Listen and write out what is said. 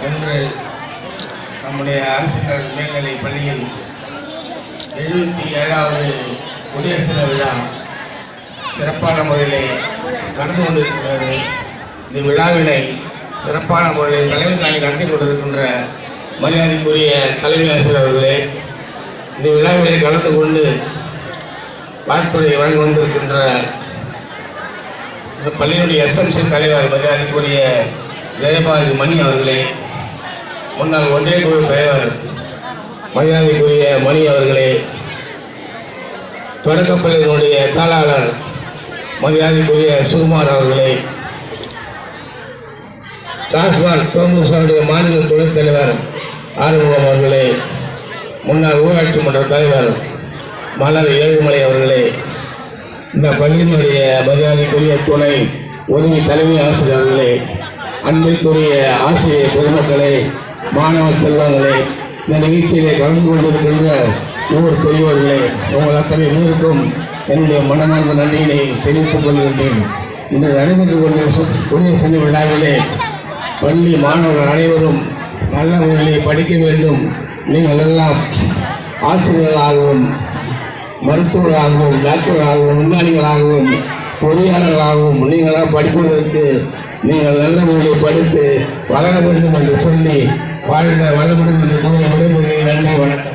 இன்று நம்முடைய அரசு மேல்நிலை பள்ளியில் 77வது குடியரசு தின விழா சிறப்பான முறையிலே நடந்து கொண்டிருக்கிறது. இந்த விழாவினை சிறப்பான முறையில் தலைமை தாங்கி நடத்தி கொண்டிருக்கின்ற மரியாதைக்குரிய தலைமை ஆசிரியர் அவர்களே, இந்த விழாவிலே கலந்து கொண்டு வாழ்த்துறை வழங்கி வந்திருக்கின்ற இந்த பள்ளியினுடைய எஸ்எம்சி தலைவர் மரியாதைக்குரிய ஜெயபாரதி மணி அவர்களே, முன்னாள் ஒன்றிய குழு தலைவர் மரியாதைக்குரிய மணி அவர்களே, தொடக்கப்பள்ளியினுடைய தாளாளர் மரியாதைக்குரிய சுகுமார் அவர்களே, டாஸ்மாக் தோமுசாவுடைய மாநில துணைத் தலைவர் ஆறுமுகம் அவர்களே, முன்னாள் ஊராட்சி மன்ற தலைவர் மலர் ஏழுமலை அவர்களே, இந்த பள்ளியினுடைய மரியாதைக்குரிய துணை உதவி தலைமை ஆசிரியர் அவர்களே, அன்பிற்குரிய ஆசிரியர் பொதுமக்களே, மாணவ செல்வங்களே, இந்த நிகழ்ச்சியிலே கலந்து கொண்டிருக்கின்ற ஊர் பெரியோர்களே, உங்கள் அத்தனை ஊருக்கும் என்னுடைய மனமார்ந்த நன்றியினை தெரிவித்துக் கொள்கின்றேன். இன்று நடைபெற்று கொண்ட குடியரசு தின விழாவிலே பள்ளி மாணவர்கள் அனைவரும் நல்ல முறையில் படிக்க வேண்டும். நீங்கள் எல்லாம் ஆசிரியர்களாகவும் மருத்துவர்களாகவும் டாக்டர்களாகவும் விஞ்ஞானிகளாகவும் பொறியாளர்களாகவும் நீங்களாம் படிப்பதற்கு நீங்கள் நல்ல முறையில் படித்து வளர வேண்டும் என்று சொல்லி வாழ்க வளமுடன் என்று கூறிய விடைபெறுகிறேன். நன்றி, வணக்கம்.